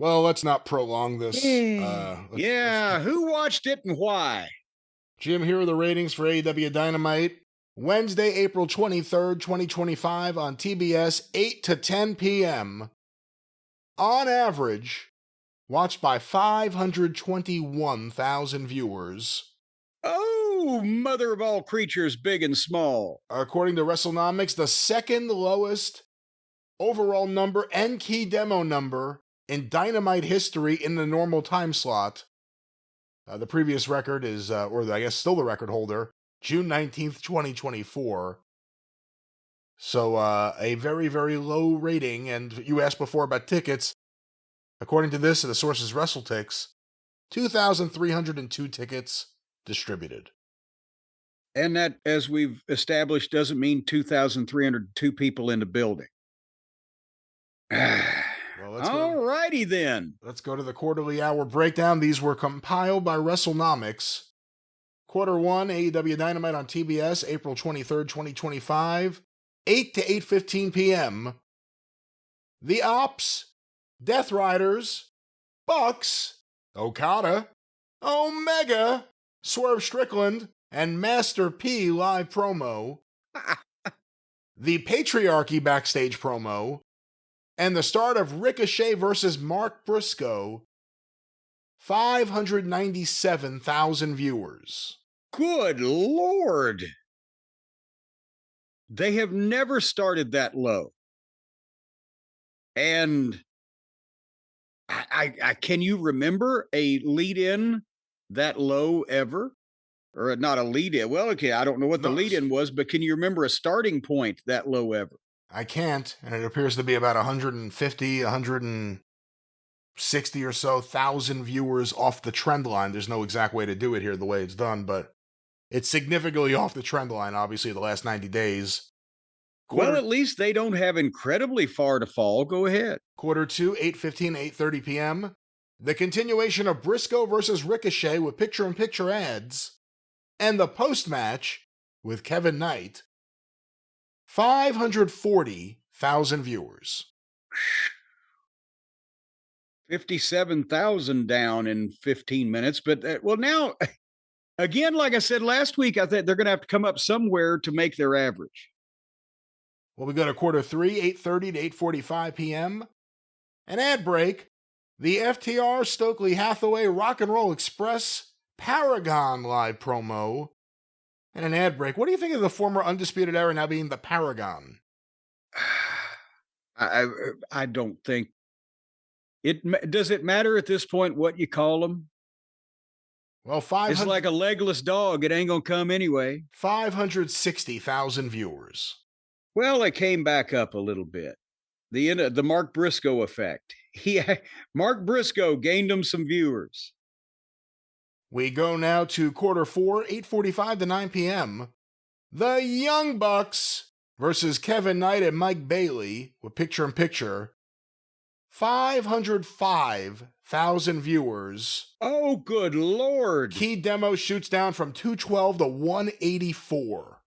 Well, let's not prolong this. Yeah, who watched it and why? Jim, here are the ratings for AEW Dynamite. Wednesday, April 23rd, 2025 on TBS, 8 to 10 p.m. On average, watched by 521,000 viewers. Oh, mother of all creatures, big and small. According to WrestleNomics, the second lowest overall number and key demo number in Dynamite history in the normal time slot. The previous record is, or I guess still the record holder, June 19th, 2024. So a very, very low rating. And you asked before about tickets. According to this, the source is WrestleTix, 2,302 tickets distributed. And that, as we've established, doesn't mean 2,302 people in the building. Well, all righty then. Let's go to the quarterly hour breakdown. These were compiled by WrestleNomics. Quarter 1, AEW Dynamite on TBS, April 23rd, 2025, 8 to 8:15 p.m. The Ops, Death Riders, Bucks, Okada, Omega, Swerve Strickland, and Master P live promo. The Patriarchy backstage promo. And the start of Ricochet versus Mark Briscoe, 597,000 viewers. Good Lord. They have never started that low. And I can you remember a lead-in that low ever? Or not a lead-in. Well, okay, I don't know what the lead-in was, but can you remember a starting point that low ever? I can't, and it appears to be about 150, 160 or so thousand viewers off the trend line. There's no exact way to do it here the way it's done, but it's significantly off the trend line, obviously, the last 90 days. Well, at least they don't have incredibly far to fall. Go ahead. Quarter 2, 8:15, 8:30 p.m. The continuation of Briscoe versus Ricochet with picture-in-picture ads, and the post-match with Kevin Knight, 540,000 viewers. 57,000 down in 15 minutes. But, well, now, again, like I said last week, I think they're going to have to come up somewhere to make their average. Well, we go to quarter 3, 8:30 to 8:45 p.m. An ad break. The FTR Stokely Hathaway Rock and Roll Express Paragon live promo. And an ad break. What do you think of the former Undisputed Era now being the Paragon? I don't think it does. It matter at this point what you call them? Well, it's like a legless dog. It ain't gonna come anyway. 560,000 viewers. Well, it came back up a little bit. The Mark Briscoe effect. Mark Briscoe gained him some viewers. We go now to quarter 4, 8:45 to 9 p.m. The Young Bucks versus Kevin Knight and Mike Bailey with picture-in-picture. 505,000 viewers. Oh, good Lord. Key demo shoots down from 212 to 184.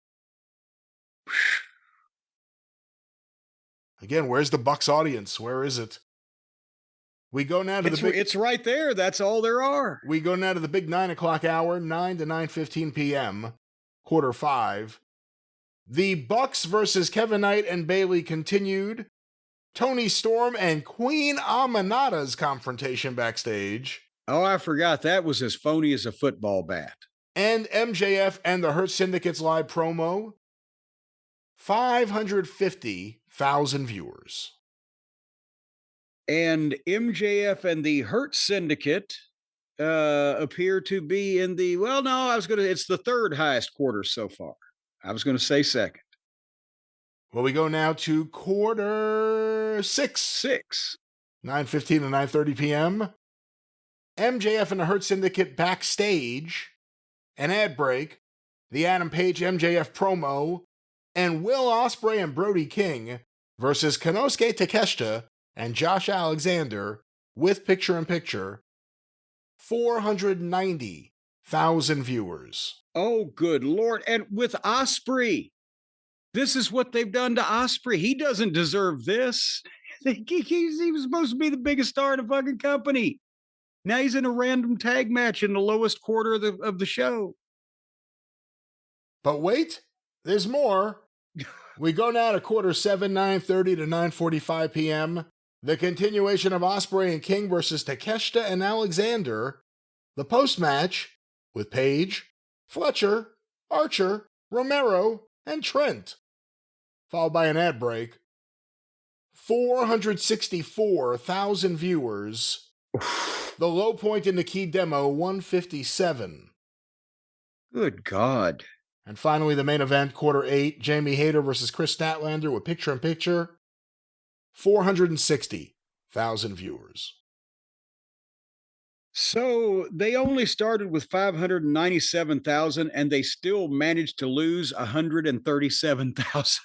Again, where's the Bucks audience? Where is it? We go now to it's right there. That's all there are. We go now to the big 9 o'clock hour, 9 to 9:15 p.m., quarter 5. The Bucks versus Kevin Knight and Bailey continued. Tony Storm and Queen Aminata's confrontation backstage. Oh, I forgot. That was as phony as a football bat. And MJF and the Hurt Syndicate's live promo. 550,000 viewers. And MJF and the Hurt Syndicate appear to be in the, well, no, it's the third highest quarter so far. I was going to say second. Well, we go now to quarter 6. 9:15 to 9:30 p.m. MJF and the Hurt Syndicate backstage. An ad break. The Adam Page MJF promo. And Will Ospreay and Brody King versus Konosuke Takeshita and Josh Alexander with picture-in-picture. 490,000 viewers. Oh, good Lord. And with Ospreay. This is what they've done to Ospreay. He doesn't deserve this. He was supposed to be the biggest star in the fucking company. Now he's in a random tag match in the lowest quarter of the show. But wait, there's more. We go now to quarter 7, 9:30 to 9:45 p.m. The continuation of Ospreay and King versus Takeshita and Alexander. The post-match with Page, Fletcher, Archer, Romero, and Trent. Followed by an ad break. 464,000 viewers. The low point in the key demo, 157. Good God. And finally, the main event, quarter 8, Jamie Hayter versus Chris Statlander with picture-in-picture. 460,000 viewers. So they only started with 597,000 and they still managed to lose 137,000.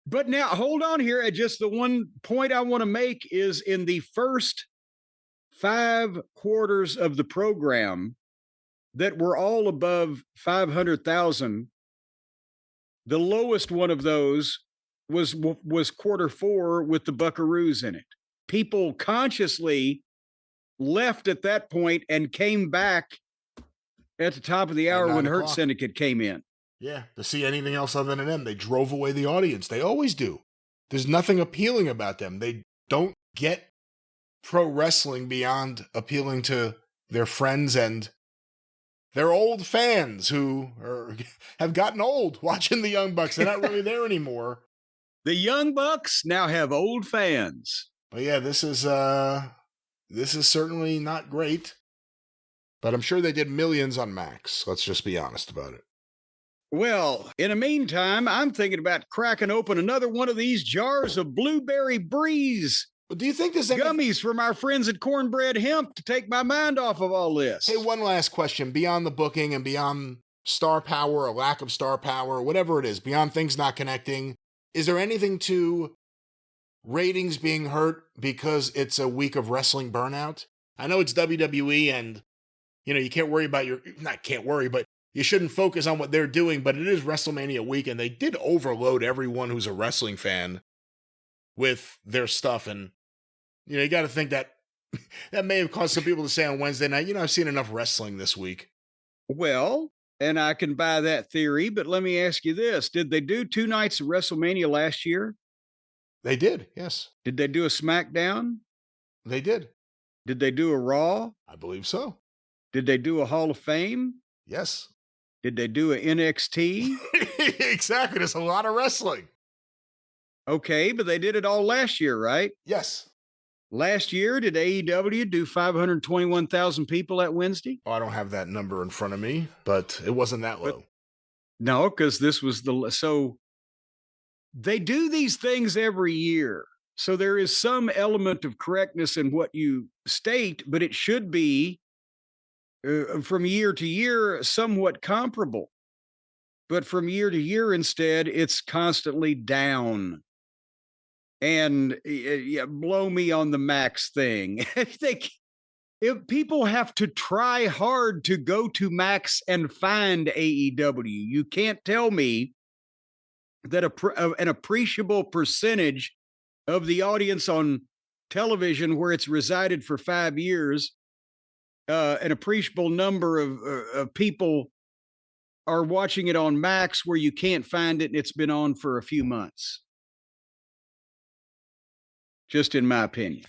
But now hold on here. Just the one point I want to make is in the first 5 quarters of the program that were all above 500,000. The lowest one of those was quarter 4 with the Buckaroos in it. People consciously left at that point and came back at the top of the hour when Hurt Syndicate came in. Yeah, to see anything else other than them. They drove away the audience. They always do. There's nothing appealing about them. They don't get pro wrestling beyond appealing to their friends and their old fans who have gotten old watching the Young Bucks. They're not really there anymore. The Young Bucks now have old fans. But yeah, this is certainly not great. But I'm sure they did millions on Max. Let's just be honest about it. Well, in the meantime, I'm thinking about cracking open another one of these jars of Blueberry Breeze. Well, do you think there's gummies from our friends at Cornbread Hemp to take my mind off of all this? Hey, one last question. Beyond the booking and beyond star power or lack of star power, or whatever it is, beyond things not connecting, is there anything to ratings being hurt because it's a week of wrestling burnout? I know it's WWE and, you can't worry about but you shouldn't focus on what they're doing, but it is WrestleMania week, and they did overload everyone who's a wrestling fan with their stuff. And, you got to think that that may have caused some people to say on Wednesday night, I've seen enough wrestling this week. Well, and I can buy that theory, but let me ask you this. Did they do 2 nights of WrestleMania last year? They did, yes. Did they do a SmackDown? They did. Did they do a Raw? I believe so. Did they do a Hall of Fame? Yes. Did they do an NXT? Exactly. There's a lot of wrestling. Okay, but they did it all last year, right? Yes. Last year, did AEW do 521,000 people that Wednesday? Oh, I don't have that number in front of me, but it wasn't that low. No, because this was so they do these things every year. So there is some element of correctness in what you state, but it should be from year to year somewhat comparable. But from year to year, instead, it's constantly down. And blow me on the Max thing. If people have to try hard to go to Max and find AEW, you can't tell me that an appreciable percentage of the audience on television where it's resided for 5 years, an appreciable number of people are watching it on Max where you can't find it and it's been on for a few months. Just in my opinion.